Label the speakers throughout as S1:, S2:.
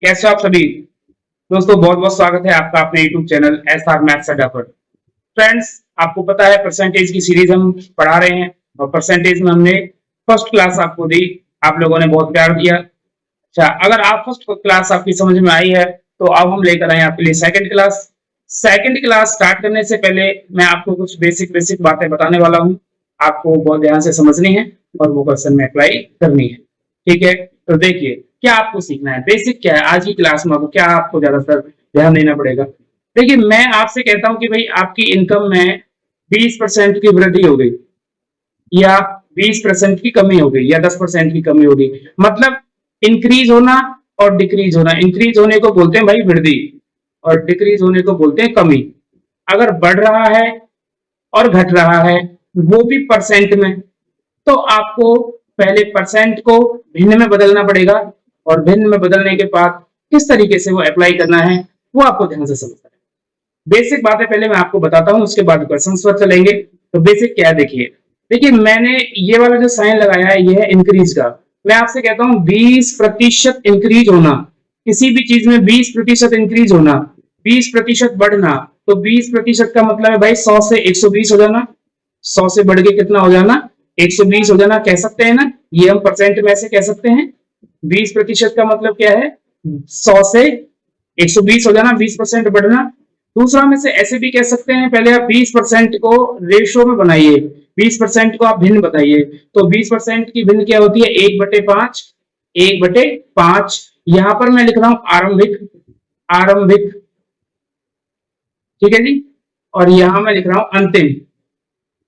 S1: कैसे हो आप सभी दोस्तों। बहुत बहुत स्वागत है आपका अपने यूट्यूब चैनल SR मैथ्स अड्डा पर। फ्रेंड्स, आपको पता है परसेंटेज की सीरीज हम पढ़ा रहे हैं और परसेंटेज में हमने फर्स्ट क्लास आपको दी। आप लोगों ने बहुत प्यार दिया। अच्छा, अगर आप फर्स्ट क्लास आपकी समझ में आई है तो अब हम लेकर आए आपके लिए second class. Second class start करने से पहले मैं आपको कुछ बेसिक बेसिक बातें बताने वाला हूँ। आपको बहुत ध्यान से समझनी है और वो क्वेश्चन में अप्लाई करनी है। ठीक है, तो देखिए क्या आपको सीखना है। बेसिक क्या है आज की क्लास में, आपको क्या आपको ज्यादातर ध्यान देना पड़ेगा। देखिए, मैं आपसे कहता हूं कि भाई आपकी इनकम में 20% की वृद्धि हो गई या 20% की कमी हो गई या 10% की कमी हो गई, मतलब इंक्रीज होना और डिक्रीज होना। इंक्रीज होने को बोलते हैं भाई वृद्धि और डिक्रीज होने को बोलते हैं कमी। अगर बढ़ रहा है और घट रहा है वो भी परसेंट में, तो आपको पहले परसेंट को भिन्न में बदलना पड़ेगा और भिन्न में बदलने के बाद किस तरीके से वो अप्लाई करना है वो आपको ध्यान से समझना है। बेसिक बातें पहले मैं आपको बताता हूं, उसके बाद क्वेश्चंस पर चलेंगे। तो बेसिक क्या है, देखिए देखिए मैंने ये वाला जो साइन लगाया है ये है इंक्रीज का। मैं आपसे कहता हूं 20% इंक्रीज होना, किसी भी चीज में 20% इंक्रीज होना, 20% बढ़ना। तो 20% का मतलब है भाई 100 से 120 हो जाना, 100 से बढ़ के कितना हो जाना 120 हो जाना, कह सकते हैं ना। ये हम परसेंट में ऐसे कह सकते हैं। 20% का मतलब क्या है 100 से 120 हो जाना, 20% बढ़ना। दूसरा में से ऐसे भी कह सकते हैं, पहले आप 20% को रेशो में बनाइए, 20% को आप भिन्न बताइए। तो 20% की भिन्न क्या होती है 1/5, 1/5। यहां पर मैं लिख रहा हूं आरंभिक, आरंभिक, ठीक है जी। और यहां मैं लिख रहा हूं अंतिम,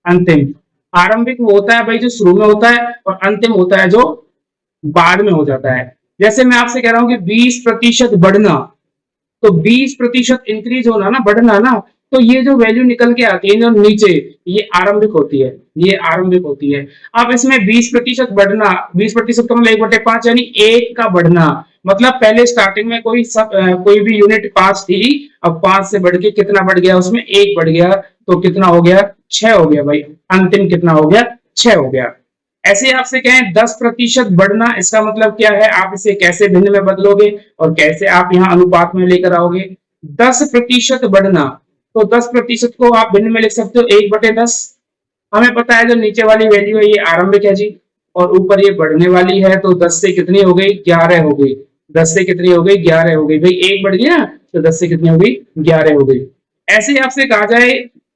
S1: अंतिम। आरंभिक वो होता है भाई जो शुरू में होता है और अंतिम होता है जो बाद में हो जाता है। जैसे मैं आपसे कह रहा हूं कि 20% बढ़ना, तो 20% इंक्रीज होना ना, बढ़ना ना, तो ये जो वैल्यू निकल के आती है जो नीचे, ये आरंभिक होती है, ये आरंभिक होती है। अब इसमें 20% बढ़ना, 20% का मतलब 1/5 यानी 1 का बढ़ना। मतलब पहले स्टार्टिंग में कोई भी यूनिट 5 थी, अब 5 से बढ़ के कितना बढ़ गया, उसमें 1 बढ़ गया, तो कितना हो गया 6 हो गया भाई। अंतिम कितना हो गया 6 हो गया। ऐसे आपसे कहें 10% बढ़ना, इसका मतलब क्या है, आप इसे कैसे भिन्न में बदलोगे और कैसे आप यहाँ अनुपात में लेकर आओगे। 10% बढ़ना, तो 10% को आप भिन्न में लिख सकते हो 1/10। हमें पता है जो नीचे वाली वैल्यू है ये आरंभिक है जी, और ऊपर ये बढ़ने वाली है, तो 10 से कितनी हो गई 11 हो गई। 10 से कितनी हो गई 11 हो गई भाई, 1 बढ़ गया तो 10 से कितनी हो गई 11 हो गई। ऐसे ही आपसे कहा जाए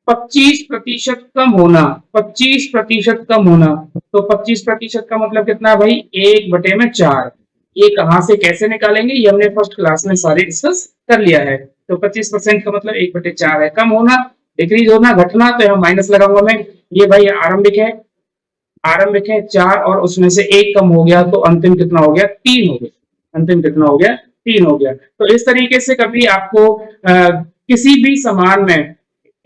S1: 25% कम होना, 25% कम होना, तो 25% का मतलब कितना है भाई 1/4। ये कहां से कैसे निकालेंगे ये हमने फर्स्ट क्लास में सारे डिस्कस कर लिया है। तो 25% का मतलब 1/4 है। कम होना, डिक्रीज होना, घटना, तो यहाँ माइनस लगाऊंगा मैं। ये भाई आरंभिक है, आरंभिक है 4 और उसमें से 1 कम हो गया, तो अंतिम कितना हो गया 3 हो गया। अंतिम कितना हो गया 3 हो गया। तो इस तरीके से कभी आपको किसी भी समान में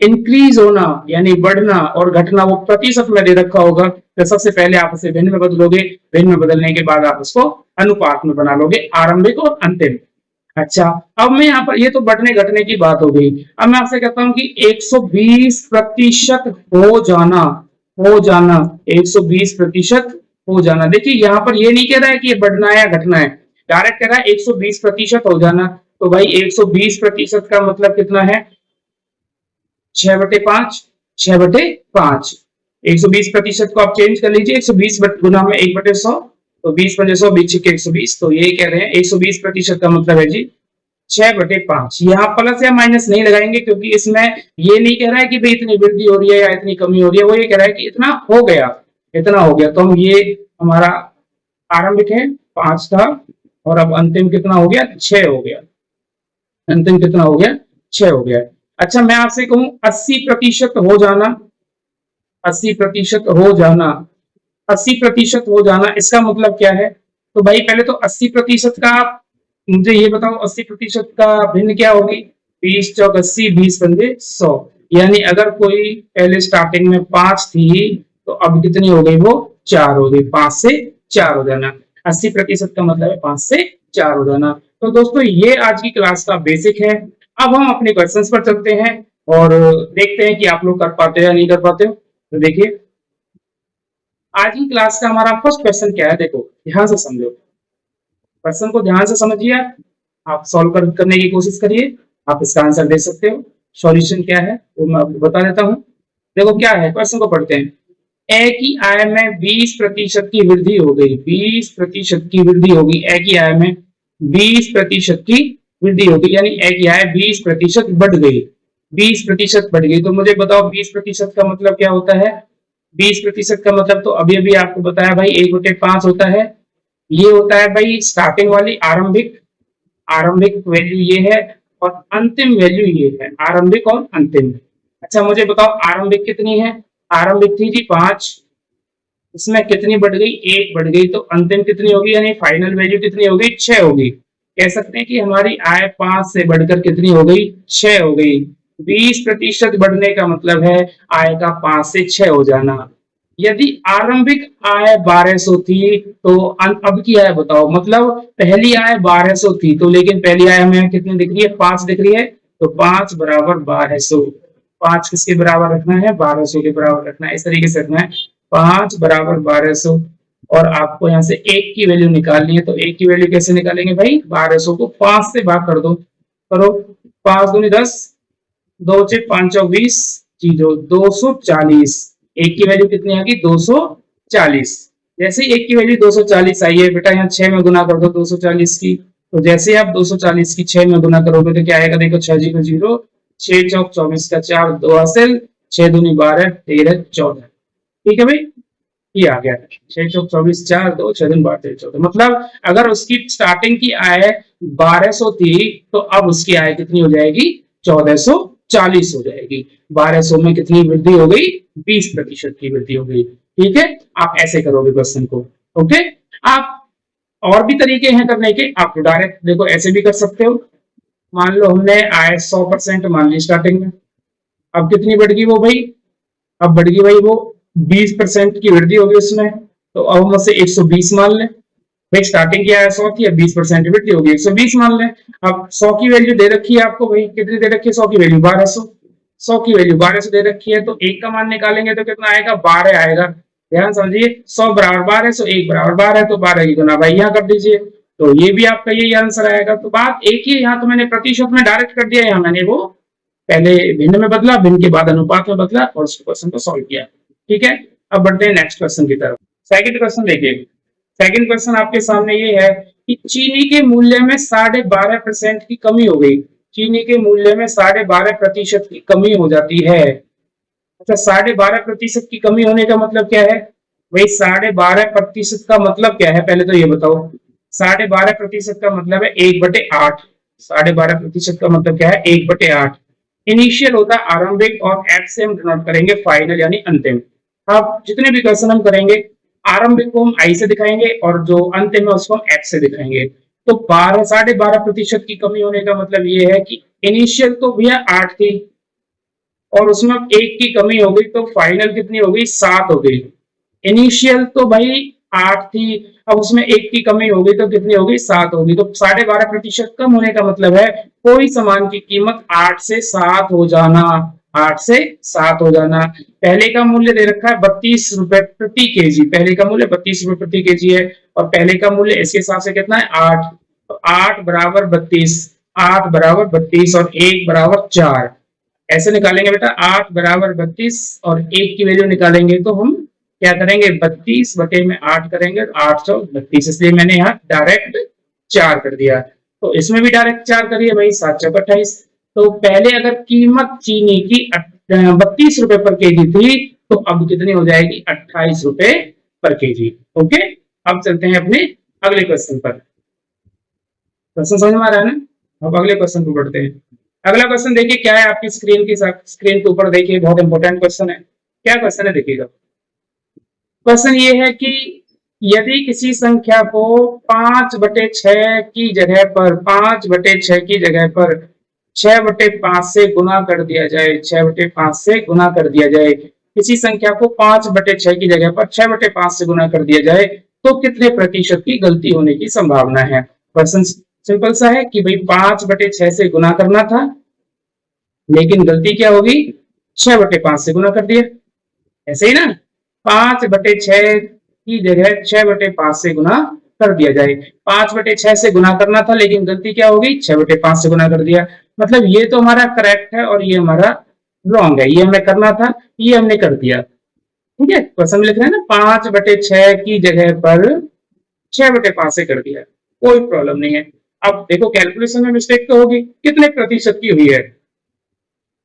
S1: इंक्रीज होना यानी बढ़ना और घटना वो प्रतिशत में दे रखा होगा, तो सबसे पहले आप उसे भिन्न में बदलोगे, भिन्न में बदलने के बाद आप उसको अनुपात में बना लोगे, आरंभिक और अंतिम। अच्छा, अब मैं यहाँ पर, ये तो बढ़ने घटने की बात हो गई। अब मैं आपसे कहता हूँ कि 120% हो जाना, हो जाना, 120% हो जाना। देखिए यहाँ पर ये नहीं कह रहा है कि ये बढ़ना है या घटना है, डायरेक्ट कह रहा है 120% हो जाना। तो भाई 120% का मतलब कितना है 6/5, 6/5। 120% को आप चेंज कर लीजिए, 120 गुना में 1/100, तो 20×100 20 के 120। तो ये कह रहे हैं 120% का मतलब है जी 6/5। यहाँ प्लस या माइनस नहीं लगाएंगे क्योंकि इसमें ये नहीं कह रहा है कि भाई इतनी वृद्धि हो रही है या इतनी कमी हो रही है, वो ये कह रहा है कि इतना हो गया, इतना हो गया। तो हम ये हमारा आरंभिक है 5 था और अब अंतिम कितना हो गया 6 हो गया। अंतिम कितना हो गया 6 हो गया। अच्छा, मैं आपसे कहूं 80% हो जाना, 80% हो जाना, 80% हो जाना, इसका मतलब क्या है। तो भाई पहले तो 80% का मुझे ये बताओ, 80% का भिन्न क्या होगी 20 चौक 80, 20×100। यानी अगर कोई पहले स्टार्टिंग में 5 थी तो अब कितनी हो गई वो 4 हो गई, 5 से 4 हो जाना। 80% का मतलब है 5 से 4 हो जाना। तो दोस्तों ये आज की क्लास का बेसिक है। अब हम अपने क्वेश्चंस पर चलते हैं और देखते हैं कि आप लोग कर पाते हो या नहीं कर पाते हो। तो देखिए आज की क्लास का हमारा फर्स्ट क्वेश्चन क्या है, देखो ध्यान से समझो, क्वेश्चन को ध्यान से समझिए। आप सॉल्व करने की कोशिश करिए, आप इसका आंसर दे सकते हो। सॉल्यूशन क्या है वो मैं आपको बता देता हूँ। देखो क्या है, क्वेश्चन को पढ़ते हैं। ए की आय में 20% की वृद्धि हो गई, 20% की वृद्धि होगी। ए की आय में 20% की वृद्धि होगी, यानी ए की आय 20% बढ़ गई, 20% बढ़ गई। तो मुझे बताओ 20% का मतलब क्या होता है? 20% का मतलब तो अभी अभी आपको बताया भाई, 1/5 होता है। ये होता है भाई स्टार्टिंग वाली आरंभिक, आरंभिक वैल्यू ये है, और अंतिम वैल्यू ये है, आरंभिक और अंतिम। अच्छा मुझे बताओ आरंभिक कितनी है? आरंभिक थी जी 5, इसमें कितनी बढ़ गई? 1 बढ़ गई। तो अंतिम कितनी होगी, यानी फाइनल वैल्यू कितनी होगी? 6 होगी। कह सकते हैं कि हमारी आय 5 से बढ़कर कितनी हो गई? 6 हो गई। 20% बढ़ने का मतलब है आय का 5 से 6 हो जाना। यदि आरंभिक आय 1200 थी तो अब की आय बताओ, मतलब पहली आय 1200 थी तो, लेकिन पहली आय हमें कितनी दिख रही है? 5 दिख रही है। तो 5 बराबर 1200, 5 किसके बराबर रखना है? 1200 के बराबर रखना है। इस तरीके से रखना है, 5 बराबर 1200। और आपको यहाँ से 1 की वैल्यू निकालनी है, तो 1 की वैल्यू कैसे निकालेंगे भाई? 1200 को 5 से भाग कर दो, करो। 5 दूनी 10, 2 से 5 20, 240। 1 की वैल्यू कितनी आ गई? 240। जैसे ही 1 की वैल्यू 240 आई है बेटा, यहाँ 6 में गुना कर दो 240 की। तो जैसे ही आप 240 की 6 में गुना करोगे तो क्या आएगा? देखो 6 0 0, 6 चौक 24 का 4, 2 हासिल, 6 दूनी 12, 13 14। ठीक है भाई, ये आ गया 6 चौक 24, 4 2, 6 दूनी 12, 13 14। मतलब अगर उसकी स्टार्टिंग की आय 1200 थी तो अब उसकी आय कितनी हो जाएगी? 1440 हो जाएगी। 1200 में कितनी वृद्धि हो गई? 20% की वृद्धि हो गई। ठीक है, आप ऐसे करोगे क्वेश्चन को। ओके, आप और भी तरीके हैं करने के, आप डायरेक्ट देखो ऐसे भी कर सकते हो। मान लो हमने आय 100% मान ली स्टार्टिंग में, अब कितनी बढ़ गई वो भाई? अब बढ़ गई भाई वो 20% की वृद्धि होगी उसमें, तो अब हम उससे 120 मान लें। भाई स्टार्टिंग की आय 100 थी, अब 20% वृद्धि होगी, 120 मान लें। अब 100 की वैल्यू दे रखी है आपको भाई, कितनी दे रखी है? 100 की वैल्यू 1200, 100 की वैल्यू 1200 दे रखी है, तो 1 का मान निकालेंगे तो कितना आएगा? 12 आएगा। ध्यान समझिए, 100 बराबर 1200, 1 बराबर 12, तो 12 की गुना भाई यहाँ कर दीजिए, तो ये भी आपका यही आंसर आएगा। तो बात एक ही, यहाँ तो मैंने प्रतिशत में डायरेक्ट कर दिया, यहाँ मैंने वो पहले भिन्न में बदला, भिन्न के बाद अनुपात में बदला और उस क्वेश्चन को सॉल्व किया। ठीक है, अब बढ़ते हैं नेक्स्ट क्वेश्चन की तरफ। सेकंड क्वेश्चन देखिए, सेकंड क्वेश्चन आपके सामने ये है कि चीनी के मूल्य में 12.5% की कमी हो गई। चीनी के मूल्य में 12.5% की कमी हो जाती है। अच्छा 12.5% की कमी होने का मतलब क्या है भाई? 12.5% का मतलब क्या है, पहले तो ये बताओ। 12.5% का मतलब है 1/8। 12.5% का मतलब क्या है? 1/8। इनिशियल होता है आरंभिक, और एफ से हम डिनोट करेंगे फाइनल यानी अंतिम। अब जितने भी क्वेश्चन हम करेंगे, आरंभिक को हम आई से दिखाएंगे और जो अंतिम है उसको हम एफ से दिखाएंगे। तो 12.5% की कमी होने का मतलब ये है कि इनिशियल तो भैया 8 थी, और उसमें 1 की कमी हो गई, तो फाइनल कितनी हो गई? 7 हो गई। इनिशियल तो भाई 8 थी, अब उसमें 1 की कमी हो गई तो कितनी होगी? 7 होगी। तो 12.5% कम होने का मतलब है कोई सामान की कीमत 8 से 7 हो जाना, 8 से 7 हो जाना। पहले का मूल्य दे रखा है 32 रुपए प्रति केजी, पहले का मूल्य 32 रुपए प्रति केजी है, और पहले का मूल्य इसके हिसाब से कितना है? 8। तो 8 बराबर 32, 8 बराबर 32 और 1 बराबर 4। ऐसे निकालेंगे बेटा, 8 बराबर 32 और 1 की वैल्यू निकालेंगे तो हम क्या करेंगे? 32 बटे में 8 करेंगे, 8 चौक 32, इसलिए मैंने यहाँ डायरेक्ट 4 कर दिया। तो इसमें भी डायरेक्ट 4 करिए भाई, 7 चौक 28। तो पहले अगर कीमत चीनी की 32 रुपए पर केजी थी, तो अब कितनी हो जाएगी? 28 रुपए पर केजी। ओके, अब चलते हैं अपने अगले क्वेश्चन पर। क्वेश्चन समझ में आ रहा है ना? अब अगले क्वेश्चन को बढ़ते हैं। अगला क्वेश्चन देखिए क्या है आपकी स्क्रीन के ऊपर, देखिए बहुत इंपॉर्टेंट क्वेश्चन है। क्या क्वेश्चन है देखिएगा। क्वेश्चन ये है कि यदि किसी संख्या को 5/6 की जगह पर 5/6 की जगह पर 6/5 से गुना कर दिया जाए, 6/5 से गुना कर दिया जाए, किसी संख्या को 5/6 की जगह पर 6/5 से गुना कर दिया जाए, तो कितने प्रतिशत की गलती होने की संभावना है? क्वेश्चन सिंपल सा है कि भाई 5/6 से गुना करना था, लेकिन गलती क्या होगी? 6/5 से गुना कर दिया, ऐसे ही ना। 5/6 की जगह 6/5 से गुना कर दिया जाए। 5/6 से गुना करना था, लेकिन गलती क्या हो गई, 6/5 से गुना कर दिया। मतलब ये तो हमारा करेक्ट है और ये हमारा रॉन्ग है। ये हमें करना था, ये हमने कर दिया। ठीक है, क्वेश्चन में लिख रहे हैं ना, 5/6 की जगह पर 6/5 से कर दिया, कोई प्रॉब्लम नहीं है। अब देखो कैलकुलेशन में मिस्टेक तो होगी, कितने प्रतिशत की हुई है।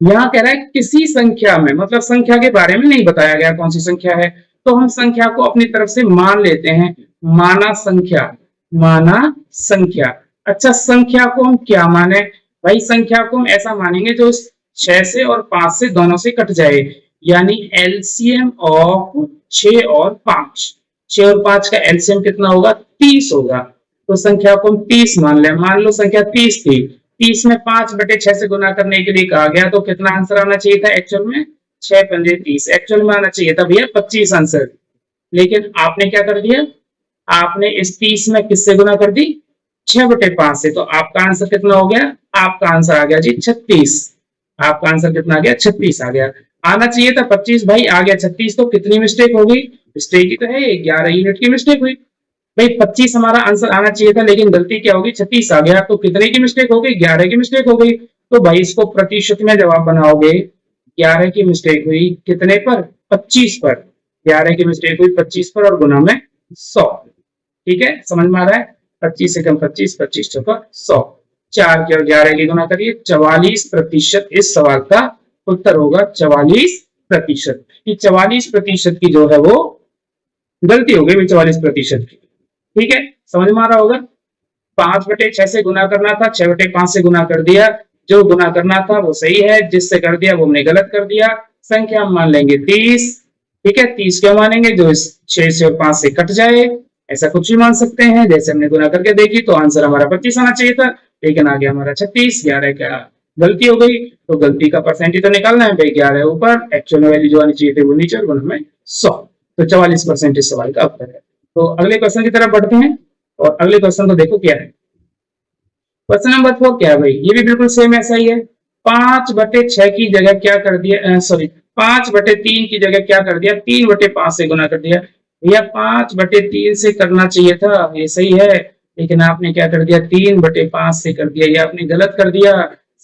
S1: यहाँ कह रहा है किसी संख्या में, मतलब संख्या के बारे में नहीं बताया गया कौन सी संख्या है, तो हम संख्या को अपनी तरफ से मान लेते हैं, माना संख्या, माना संख्या। अच्छा, संख्या को हम क्या माने भाई, संख्या को हम ऐसा मानेंगे जो 6 से और 5 से दोनों से कट जाए, यानी एलसीएम ऑफ 6 और 5। 6 और 5 का एलसीएम कितना होगा, 30 होगा। तो संख्या को हम 30 मान ले। मान लो संख्या 30 थी, 30 में 5/6 से गुना करने के लिए कहा गया, तो कितना आंसर आना चाहिए था एक्चुअल में, 6×5 एक्चुअल में आना चाहिए था भैया 25 आंसर। लेकिन आपने क्या कर दिया, आपने इस 30 में किससे गुना कर दी, 6/5 से। तो आपका आंसर कितना हो गया, आपका आंसर आ गया जी 36। आपका आंसर कितना आ गया, 36 आ गया। आना चाहिए था 25 भाई, आ गया 36। तो कितनी मिस्टेक हो गई, मिस्टेक ही तो है, 11 यूनिट की मिस्टेक हुई भाई। 25 हमारा आंसर आना चाहिए था, लेकिन गलती क्या होगी, 36 आ गया। तो कितने की मिस्टेक हो गई, 11 की मिस्टेक हो गई। तो भाई इसको प्रतिशत में जवाब बनाओगे, 11 की मिस्टेक हुई कितने पर, 25 पर। 11 की मिस्टेक हुई 25 पर और गुना में 100। ठीक है, समझ में आ रहा है, 25 से कम 25, 25 चौका 100, 4 की और 11 की गुना करिए, 44% इस सवाल का उत्तर होगा, 44%। ये 44% की जो है वो गलती हो गई, 44% की। ठीक है, समझ में आ रहा होगा। 5/6 से गुना करना था, 6/5 से गुना कर दिया। जो गुना करना था वो सही है, जिससे कर दिया वो हमने गलत कर दिया। संख्या हम मान लेंगे 30। ठीक है, 30 क्यों मानेंगे, जो 6 से और 5 से कट जाए, ऐसा कुछ भी मान सकते हैं। जैसे हमने गुना करके देखी तो आंसर हमारा 25 आना चाहिए था, लेकिन आ गया हमारा 36। 11 का गलती हो गई, तो गलती का परसेंटेज तो निकालना है भाई, 11 ऊपर, एक्चुअल वैल्यू जो आनी चाहिए थी वो नीचे, और गुना में 100। तो 44% इस सवाल का उत्तर है। तो अगले क्वेश्चन की तरफ बढ़ते हैं, और अगले क्वेश्चन को देखो क्या है। क्वेश्चन नंबर 4 क्या है भाई, ये भी बिल्कुल सेम ऐसा ही है। 5/6 की जगह क्या कर दिया, सॉरी 5/3 की जगह क्या कर दिया, 3/5 से गुना कर दिया। भैया 5/3 से करना चाहिए था, ये सही है, लेकिन आपने क्या कर दिया, 3/5 से कर दिया, ये आपने गलत कर दिया।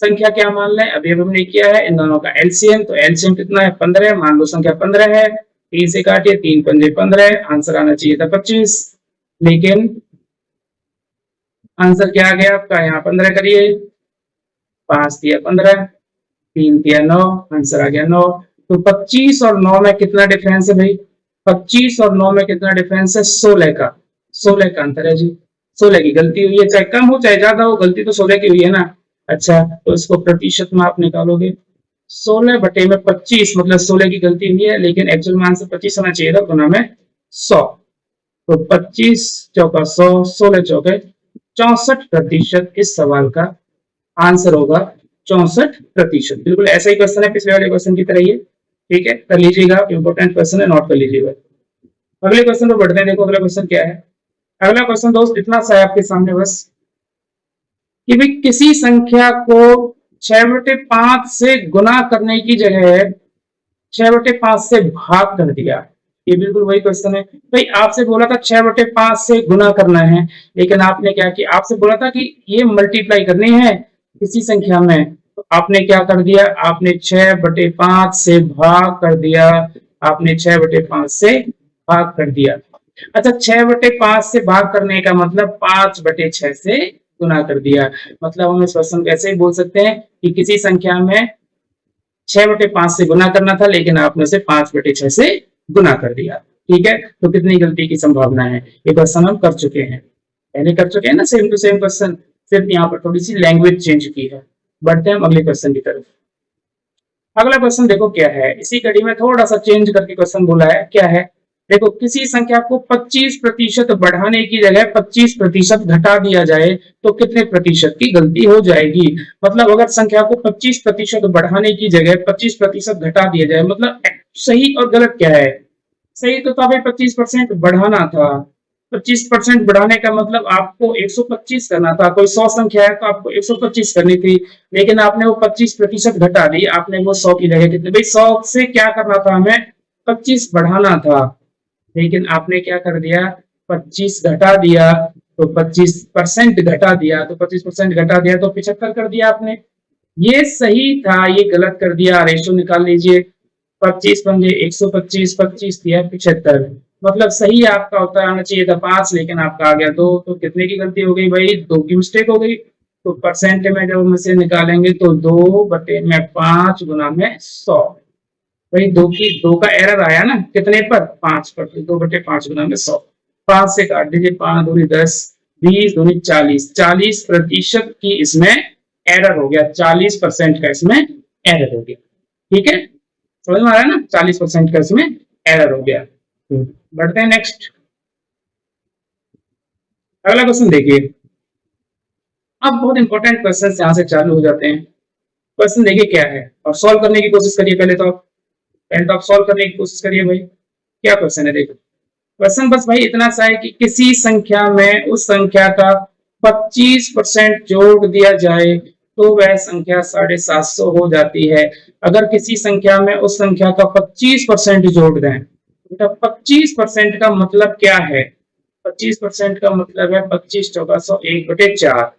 S1: संख्या क्या मान लें, अभी हमने किया है इन दोनों का एलसीएम, तो एलसीएम कितना है, 15। मान लो संख्या 15 है, 3 से काटिए, 3×5 = 15, आंसर आना चाहिए था 25, लेकिन आंसर क्या आ गया आपका, यहाँ 15 करिए, 5 दिया 15, 3 दिया 9, आंसर आ गया 9। तो 25 और 9 में कितना डिफरेंस है भाई, 25 और 9 में कितना डिफरेंस है, 16 का। 16 का अंतर है जी, 16 की गलती हुई है, चाहे कम हो चाहे ज्यादा हो, गलती तो 16 की हुई है ना। अच्छा, तो इसको प्रतिशत में आप निकालोगे, 16/25, मतलब 16 की गलती हुई है, लेकिन एक्चुअल में आंसर 25 होना चाहिए था, गुना में 100। तो 25 चौका 100, 16 चौके 64% इस सवाल का आंसर होगा, 64%। बिल्कुल ऐसा ही क्वेश्चन है पिछले वाले क्वेश्चन की तरह ही। ठीक है, कर लीजिएगा, इंपॉर्टेंट क्वेश्चन है, नोट कर लीजिएगा। अगले क्वेश्चन को बढ़ते हैं, देखो अगला क्वेश्चन क्या है। अगला क्वेश्चन दोस्त इतना सा है आपके सामने बस, कि भी किसी संख्या को 6/5 से गुना करने की जगह 6/5 से भाग कर दिया। ये बिल्कुल वही क्वेश्चन है भाई, आपसे बोला था 6/5 से गुना करना है, लेकिन आपने क्या किया, आपसे बोला था कि ये मल्टीप्लाई करनी है किसी संख्या में, तो आपने क्या कर दिया, आपने 6/5 से भाग कर दिया। आपने 6/5 से भाग कर दिया। अच्छा, 6/5 से भाग करने का मतलब 5/6 से गुना कर दिया। मतलब हम इस क्वेश्चन को ऐसे ही बोल सकते हैं कि किसी संख्या में 6/5 से गुना करना था, लेकिन आपने उसे 5/6 से गुना कर दिया। ठीक है, तो कितनी गलती की संभावना है, ये क्वेश्चन हम कर चुके हैं, पहले कर चुके हैं ना, सेम टू सेम क्वेश्चन, सिर्फ यहाँ पर थोड़ी सी लैंग्वेज चेंज की है। बढ़ते हैं हम अगले क्वेश्चन की तरफ। अगला क्वेश्चन देखो क्या है, इसी कड़ी में थोड़ा सा चेंज करके क्वेश्चन बोला है, क्या है देखो, किसी संख्या को 25% बढ़ाने की जगह 25% घटा दिया जाए तो कितने प्रतिशत की गलती हो जाएगी। मतलब अगर संख्या को 25% बढ़ाने की जगह 25% घटा दिया जाए, मतलब सही और गलत क्या है, सही तो था भाई 25% बढ़ाना था। 25% बढ़ाने का मतलब आपको 125 करना था, कोई 100 संख्या है तो आपको 125 करनी थी, लेकिन आपने वो 25% घटा दी, आपने वो 100 की जगह कितने, भाई 100 से क्या करना था, हमें 25 बढ़ाना था, लेकिन आपने क्या कर दिया, 25 घटा दिया तो 25% घटा दिया तो 25% घटा दिया तो 75 कर दिया आपने। ये सही था, ये गलत कर दिया, रेशो निकाल लीजिए। 25 पंजे 125, 25 दिया 75, मतलब सही आपका होता आना चाहिए था 5, लेकिन आपका आ गया 2। तो कितने की गलती हो गई भाई? 2 की मिस्टेक हो गई। तो परसेंट में जब हम इसे निकालेंगे तो 2/5 गुना में 100। भाई 2 का एरर आया ना, कितने पर? 5 पर। तो 2/5 गुना में 100, 5 से काट दीजिए, 5 दूनी 10, 20 दूनी 40, 40% की इसमें एरर हो गया, 40% का इसमें एरर हो गया। ठीक है, समझ में आ रहा है ना? 40% का इसमें एरर हो गया। बढ़ते हैं नेक्स्ट, अगला क्वेश्चन देखिए। अब बहुत इंपॉर्टेंट क्वेश्चन यहां से चालू हो जाते हैं। क्वेश्चन देखिए क्या है, और सॉल्व करने की कोशिश करिए। पहले तो आप सॉल्व करने की कोशिश करिए भाई। क्या क्वेश्चन है देखो। क्वेश्चन बस भाई इतना सा है कि किसी संख्या में उस संख्या का 25% जोड़ दिया जाए तो वह संख्या 750 हो जाती है। अगर किसी संख्या में उस संख्या का 25% जोड़ दें, बेटा 25% का मतलब क्या है? 25% का मतलब है 25 चौका 100, 1/4।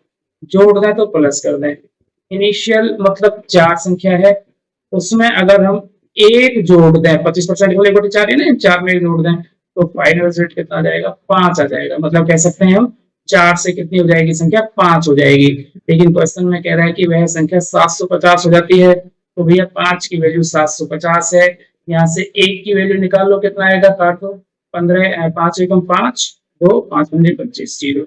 S1: जोड़ दें तो प्लस कर दें। इनिशियल मतलब 4 संख्या है, उसमें अगर हम 1 जोड़ दें, 25% को 1/4 है ना, 4 में 1 जोड़ दें तो फाइनल रिजल्ट कितना आ जाएगा? 5 आ जाएगा। मतलब कह सकते हैं हम 4 से कितनी हो जाएगी संख्या? 5 हो जाएगी। लेकिन क्वेश्चन में कह रहा है कि वह संख्या 750 हो जाती है। तो भैया 5 की वैल्यू 750 है। यहाँ से 1 की वैल्यू निकाल लो, कितना आएगा? काटो 15, 5 एकम 5, 2, 5 पंजे 25, 0।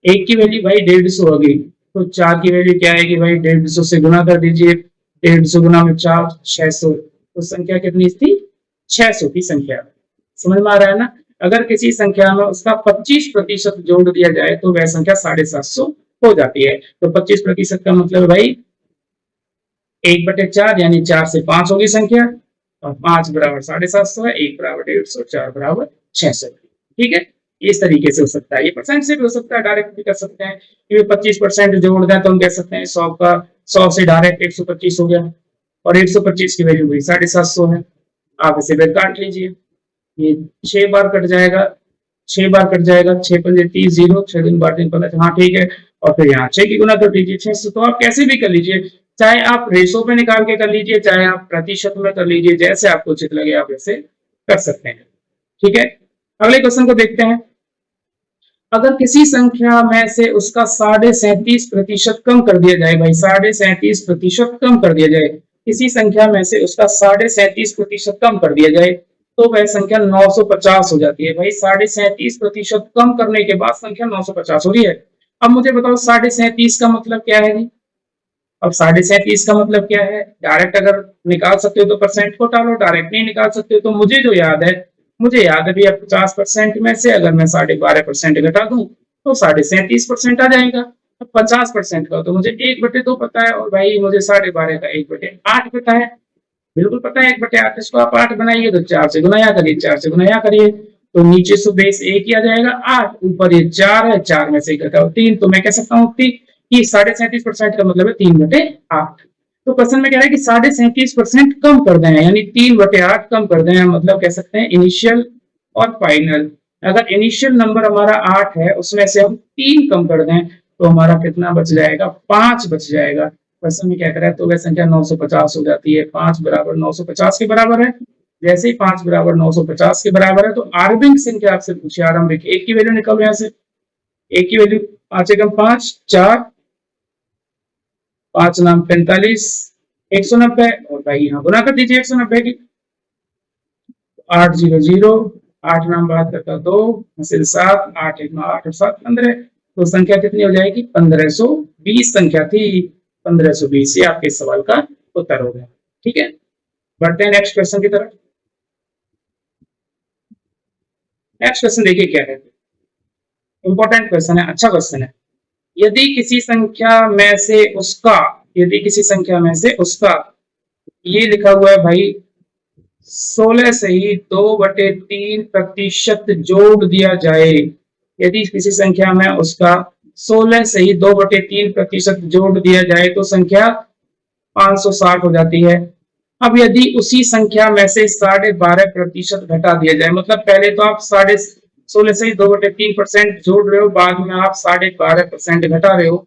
S1: 1 की वैल्यू भाई 150 होगी, तो 4 की वैल्यू क्या आएगी भाई? 150 से गुना कर दीजिए, 150 गुना में 4, 600। तो संख्या कितनी थी? 600 की संख्या। समझ में आ रहा है ना? अगर किसी संख्या में उसका 25% जोड़ दिया जाए तो वह संख्या 750 हो जाती है। तो 25% का मतलब भाई 1/4, यानी 4 से 5 होगी संख्या, और 5 बराबर 750 है, 1 बराबर 150, 4 बराबर 600। ठीक है, इस तरीके से हो सकता है। ये परसेंट से भी हो सकता है, डायरेक्ट भी कर सकते हैं। कि 25% जोड़ दें तो हम कह सकते हैं 100 से डायरेक्ट 125 हो गया, और 125 की वैल्यू हुई 750 है। आप इसे फिर काट लीजिए, ये 6 बार कट जाएगा, 6 बार कट जाएगा, 6 पंजे 30, 0, 6 दिन 12 15। हाँ ठीक है, और फिर यहाँ 6 की गुना कर दीजिए 600। तो आप कैसे भी कर लीजिए, चाहे आप रेशो पे निकाल के कर लीजिए, चाहे आप प्रतिशत में कर लीजिए, जैसे आपको उचित लगे आप ऐसे कर सकते हैं। ठीक है, अगले क्वेश्चन को देखते हैं। अगर किसी संख्या में से उसका 37.5% कम कर दिया जाए, भाई 37.5% कम कर दिया जाए, किसी संख्या में से उसका 37.5% कम कर दिया जाए तो वह संख्या 950 हो जाती है। भाई 37.5% कम करने के बाद संख्या 950 हो रही है। अब मुझे बताओ 37.5 का मतलब क्या है जी? अब 37.5 का मतलब क्या है? डायरेक्ट अगर निकाल सकते हो तो परसेंट को टालो, डायरेक्ट नहीं निकाल सकते हो तो मुझे जो याद है, मुझे याद है भैया 50% में से अगर मैं 12.5% घटा दूं तो 37.5% आ जाएगा। अब 50% का तो मुझे 1/2 पता है, और भाई मुझे 12.5 का 1/8 पता है। बिल्कुल पता है 1/8। इसको आप 8 बनाइए तो 4 से गुनाया करिए, 4 से गुनाया करिए तो नीचे से बेस 1 ही आ जाएगा, 8 ऊपर ये 4 है, 4 में से घटाओ 3, तो मैं कह सकता हूँ कि 37.5% का मतलब है 3/8। तो क्वेश्चन में कह रहा है कि 37.5% कम कर दें, यानी 3/8 कम कर दें, मतलब कह सकते हैं इनिशियल और फाइनल। अगर इनिशियल नंबर हमारा 8 है, उसमें से हम 3 कम कर दें तो हमारा कितना बच जाएगा? 5 बच जाएगा। क्वेश्चन में क्या कर रहा है? तो वह संख्या 950 हो जाती है। 5 बराबर 950 के बराबर है। जैसे ही 5 बराबर 950 के बराबर है तो आरंभिक संख्या आपसे पूछे, आरंभिक 1 की वैल्यू निकालो यहाँ से। 1 की वैल्यू 5 एकम 5, 4, 5 नाम 45, 190, और भाई यहाँ गुना कर दीजिए 190 की। 8 0 0, 8 नाम 72 का 2, 7, 8 1 8 और 7 15। तो संख्या कितनी हो जाएगी? 1520 संख्या थी। 1520 ये आपके सवाल का उत्तर हो गया। ठीक है, बढ़ते हैं नेक्स्ट क्वेश्चन की तरफ। नेक्स्ट क्वेश्चन देखिए क्या है, इंपॉर्टेंट क्वेश्चन है, अच्छा क्वेश्चन है। यदि किसी संख्या में से उसका, यदि किसी संख्या में से उसका, ये लिखा हुआ है भाई 16 से ही 2/3% जोड़ दिया जाए। यदि किसी संख्या में उसका 16 से ही 2/3% जोड़ दिया जाए तो संख्या 560 हो जाती है। अब यदि उसी संख्या में से 12.5% घटा दिया जाए, मतलब पहले तो आप 16 से ही 2/3% जोड़ रहे हो, बाद में आप 12.5% घटा रहे हो।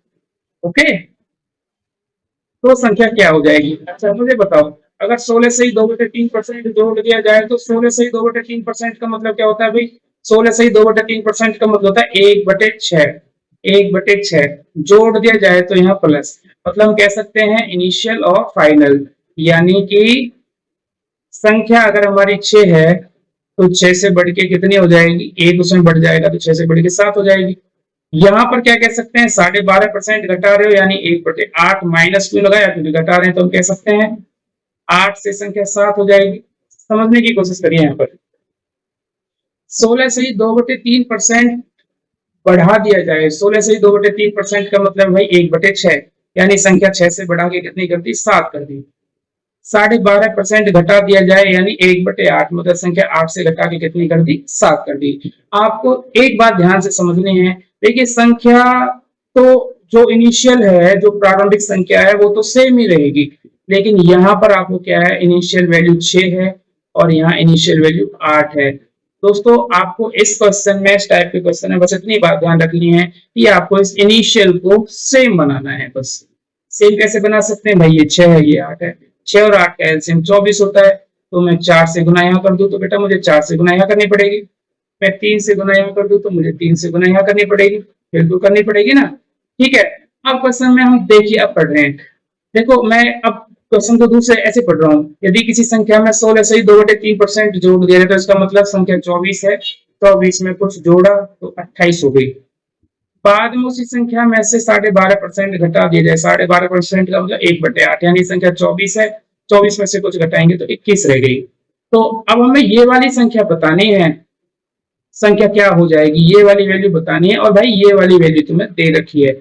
S1: ओके, तो संख्या क्या हो जाएगी? अच्छा मुझे बताओ, अगर 16 से ही 2/3% जोड़ दिया जाए तो 16 से ही 2/3% का मतलब क्या होता है भाई? 16 से ही 2/3% का मतलब होता है 1/6। 1/6 जोड़ दिया जाए तो यहाँ प्लस, मतलब हम कह सकते हैं इनिशियल और फाइनल, यानी कि संख्या अगर हमारी 6 है तो 6 से बढ़ के कितनी हो जाएगी? एक उसमें बढ़ जाएगा तो 6 से बढ़ के 7 हो जाएगी। यहाँ पर क्या कह सकते हैं? 12.5% घटा रहे हो यानी 1/8 माइनस क्यों लगाया? क्योंकि घटा रहे हैं, तो हम कह सकते हैं 8 से संख्या 7 हो जाएगी। समझने की कोशिश करिए यहाँ पर, 16 से ही 2/3% बढ़ा दिया जाए, 16 से ही 2/3% का मतलब भाई 1/6, यानी संख्या 6 से बढ़ा के कितनी कर दी? 7 कर दी। 12.5% घटा दिया जाए यानी 1/8, मतलब संख्या 8 से घटा के कितनी कर दी? 7 कर दी। आपको एक बात ध्यान से समझनी है, देखिए संख्या तो जो इनिशियल है, जो प्रारंभिक संख्या है वो तो सेम ही रहेगी, लेकिन यहाँ पर आपको क्या है? इनिशियल वैल्यू 6 है और यहाँ इनिशियल वैल्यू 8 है। दोस्तों आपको इस क्वेश्चन में, इस टाइप के क्वेश्चन में बस इतनी बात ध्यान रखनी है कि आपको इस इनिशियल को सेम बनाना है बस। सेम कैसे बना सकते हैं भाई? ये 6 है, ये 8 है, 6 और 8 का एलसीएम 24 होता है, तो मैं 4 से गुना यहाँ कर दूं तो बेटा मुझे 4 से गुना यहाँ करनी पड़ेगी। मैं 3 से गुना यहाँ कर दूं तो मुझे 3 से गुना यहाँ करनी पड़ेगी, फिर तो करनी पड़ेगी ना। ठीक है, अब क्वेश्चन में हम देखिए अब पढ़ रहे हैं। देखो मैं अब क्वेश्चन को दूसरे ऐसे पढ़ रहा हूँ, यदि किसी संख्या में 16 से ही 2/3% जोड़ दिया तो इसका मतलब संख्या 24 है, 24 में कुछ जोड़ा तो 28 हो गई। बाद में उसी संख्या में से 12.5% घटा दिया जाए, 12.5% का मतलब 1/8, यानी संख्या 24 है, 24 में से कुछ घटाएंगे तो 21 रह गई। तो अब हमें ये वाली संख्या बतानी है, संख्या क्या हो जाएगी? ये वाली वैल्यू बतानी है, और भाई ये वाली वैल्यू तुम्हें दे रखी है,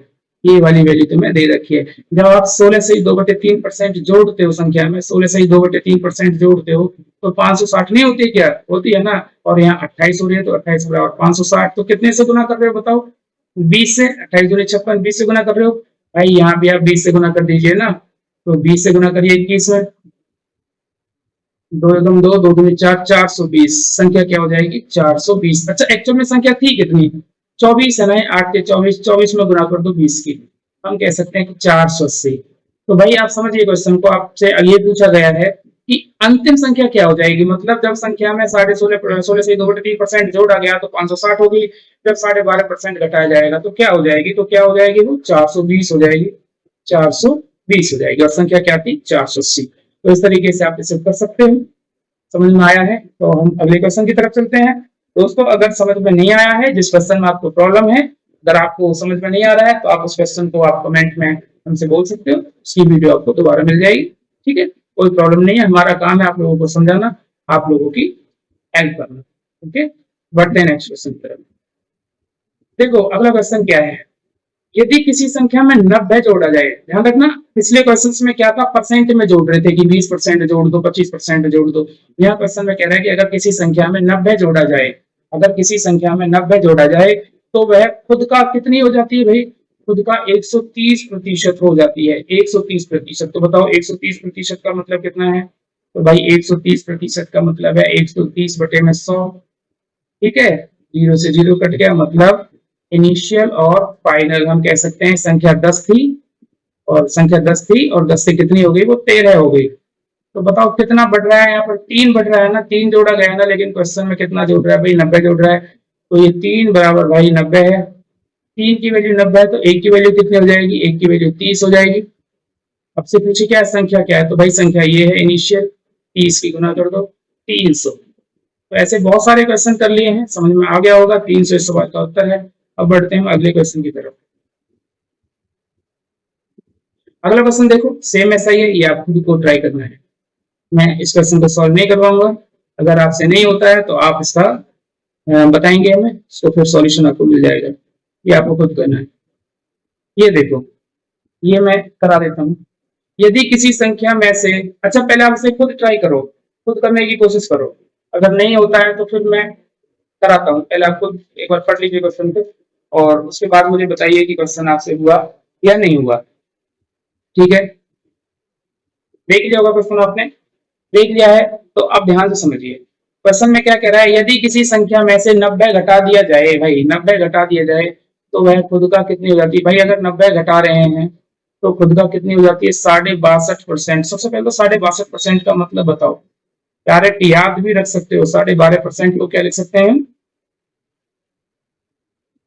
S1: ये वाली वैल्यू तुम्हें दे रखी है। जब आप 16 से 2/3% जोड़ते हो संख्या में, 16 से 2/3% जोड़ते हो तो 560 नहीं होती क्या? होती है ना। और यहाँ 28 हो रही है तो 28 और 560 तो कितने से गुना कर रहे हो बताओ? 20 से। 28 दूनी 56, 20 से गुना कर रहे हो भाई, यहाँ भी आप 20 से गुना कर दीजिए ना, तो 20 से गुना करिए 21 में, 2 एकदम 2, 2 दूनी 4, 420 संख्या क्या हो जाएगी? 420। अच्छा एक्चुअल में संख्या थी कितनी? 24 है ना, 8 के 24, 24 में गुना कर दो 20 की, हम कह सकते हैं कि 480। तो भाई आप समझिए क्वेश्चन को, आपसे ये पूछा गया है कि अंतिम संख्या क्या हो जाएगी, मतलब जब संख्या में 16 से 2/3% जोड़ा गया तो 560 होगी, जब 12.5% घटाया जाएगा तो क्या हो जाएगी? तो क्या हो जाएगी? वो 420 हो जाएगी, 420 हो जाएगी, और संख्या क्या थी? 480। तो इस तरीके से आप इसे कर सकते हो। समझ में आया है? तो हम अगले क्वेश्चन की तरफ चलते हैं। दोस्तों अगर समझ में नहीं आया है, जिस क्वेश्चन में आपको प्रॉब्लम है, अगर आपको समझ में नहीं आ रहा है तो आप उस क्वेश्चन को आप कमेंट में हमसे बोल सकते हो, उसकी वीडियो आपको दोबारा मिल जाएगी। ठीक है, कोई प्रॉब्लम नहीं है, हमारा काम है आप लोगों को समझाना, आप लोगों की हेल्प करना। ओके, बढ़ते हैं नेक्स्ट क्वेश्चन की तरफ। देखो अगला क्वेश्चन क्या है, यदि किसी संख्या में 90 जोड़ा जाए, ध्यान रखना पिछले क्वेश्चंस में क्या था? परसेंट में जोड़ रहे थे कि 20% जोड़ दो, 25% जोड़ दो। यहाँ क्वेश्चन में कह रहा है कि अगर किसी संख्या में 90 जोड़ा जाए, अगर किसी संख्या में 90 जोड़ा जाए तो वह खुद का कितनी हो जाती है भाई? खुद का 130% हो जाती है, 130%। तो बताओ 130% का मतलब कितना है? तो भाई 130% का मतलब है 130/100। ठीक है, 0 से 0 कट गया, मतलब इनिशियल और फाइनल। हम कह सकते हैं संख्या 10 थी, और संख्या 10 थी और 10 से कितनी हो गई? वो 13 हो गई। तो बताओ कितना बढ़ रहा है? यहाँ पर 3 बढ़ रहा है ना, 3 जोड़ा गया ना, लेकिन क्वेश्चन में कितना जोड़ रहा है भाई? 90 जोड़ रहा है। तो ये 3 बराबर भाई 90 है, 3 की वैल्यू 90 है, तो 1 की वैल्यू कितनी हो जाएगी? 1 की वैल्यू 30 हो जाएगी। अब से पूछे क्या संख्या क्या है? तो भाई संख्या ये है इनिशियल, 30 की गुना कर दो 300। तो ऐसे बहुत सारे क्वेश्चन कर लिए हैं, समझ में आ गया होगा। 300 इस सवाल का उत्तर है। अब बढ़ते हैं अगले क्वेश्चन की तरफ। अगला क्वेश्चन देखो सेम ऐसा ही है, ये आप खुद को ट्राई करना है, मैं इस क्वेश्चन को सॉल्व नहीं करवाऊंगा। अगर आपसे नहीं होता है तो आप इसका बताएंगे हमें, तो फिर सॉल्यूशन आपको मिल जाएगा। ये आपको खुद करना है। ये देखो, ये मैं करा देता हूँ। यदि किसी संख्या में से, अच्छा पहले आप इसे खुद ट्राई करो, खुद करने की कोशिश करो। अगर नहीं होता है तो फिर मैं कराता हूँ। पहले आप खुद एक बार पढ़ लीजिए क्वेश्चन को, और उसके बाद मुझे बताइए कि क्वेश्चन आपसे हुआ या नहीं हुआ। ठीक है, देख लिया होगा क्वेश्चन आपने, देख लिया है तो अब ध्यान से समझिए। क्वेश्चन में क्या कह रहा है, यदि किसी संख्या में से 90 घटा दिया जाए, भाई 90 घटा दिया जाए तो वह खुद का कितनी हो जाती है। भाई अगर 90 घटा रहे हैं तो खुद का कितनी हो जाती है, 62.5%। सबसे पहले तो 62.5% का मतलब बताओ। डायरेक्ट याद भी रख सकते हो, 12.5% को क्या लिख सकते हैं,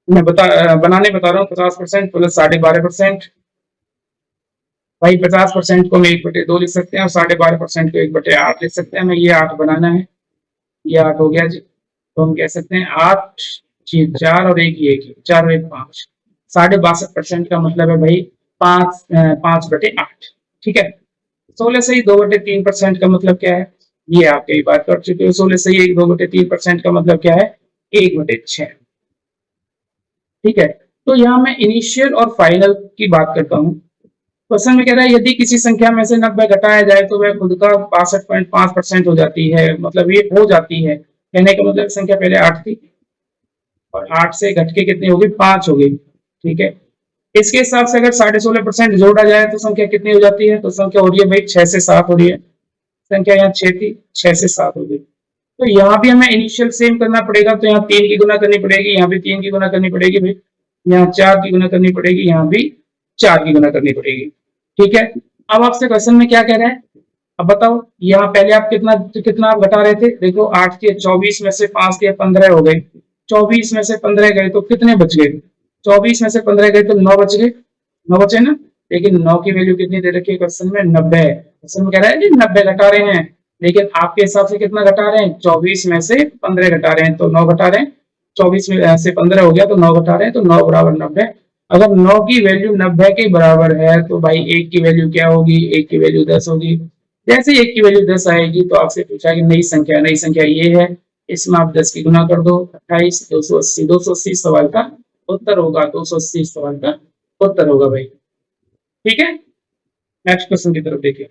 S1: मैं बनाने बता रहा हूँ, 50% प्लस 12.5%। भाई 50% को हम 1/2 लिख सकते हैं और 12.5% को 1/8 लिख सकते हैं। हमें ये 8 बनाना है, ये 8 हो गया जी। तो हम कह सकते हैं 8 जी 4 और 1 ये 4 और 1 5। 62.5% का मतलब है भाई 5/8। ठीक है। 16 से ही 2/3% का मतलब क्या है, ये आप कई बार कर चुके हो। 16 से ही 2/3% का मतलब क्या है, 1/6। ठीक है। तो यहाँ मैं इनिशियल और फाइनल की बात करता हूँ। क्वेश्चन में कह रहा है यदि किसी संख्या में से 90 घटाया जाए तो वह खुद का 62.5% हो जाती है। मतलब ये हो जाती है, कहने का मतलब संख्या पहले 8 थी और 8 से घट के कितनी होगी, 5 हो गई। ठीक है। इसके हिसाब से अगर 16.5% जोड़ा जाए तो संख्या कितनी हो जाती है, तो संख्या हो रही है भाई 6 से 7 हो रही है। संख्या यहाँ 6 थी, 6 से 7 हो गई। तो यहाँ भी हमें इनिशियल सेम करना पड़ेगा, तो यहाँ 3 की गुना करनी पड़ेगी, यहाँ भी 3 की गुना करनी पड़ेगी भाई, यहाँ 4 की गुना करनी पड़ेगी, यहाँ भी 4 की गुना करनी पड़ेगी। ठीक है। अब आपसे क्वेश्चन में क्या कह रहा है, अब बताओ यहाँ पहले आप कितना कितना आप घटा रहे थे, देखो 8 के 24 में से 5 के 15 हो गए, 24 में से 15 गए तो कितने बच गए, 24 में से 15 गए तो 9 बच गए, 9 बचे ना। लेकिन 9 की वैल्यू कितनी दे रखी है क्वेश्चन में, 90। क्वेश्चन में कह रहा है कि 90 घटा रहे हैं, लेकिन आपके हिसाब से कितना घटा रहे हैं, 24 में से 15 घटा रहे हैं तो 9 घटा रहे हैं। 24 में से 15 हो गया तो 9 घटा रहे हैं, तो 9 बराबर 90। अगर 9 की वैल्यू 90 के बराबर है तो भाई 1 की वैल्यू क्या होगी, 1 की वैल्यू 10 होगी। जैसे 1 की वैल्यू 10 आएगी तो आपसे पूछा कि नई संख्या ये है, इसमें आप 10 की गुना कर दो, 28, 280। 280 सवाल का उत्तर होगा, 280 सवाल का उत्तर होगा भाई। ठीक है। नेक्स्ट क्वेश्चन की तरफ देखिए।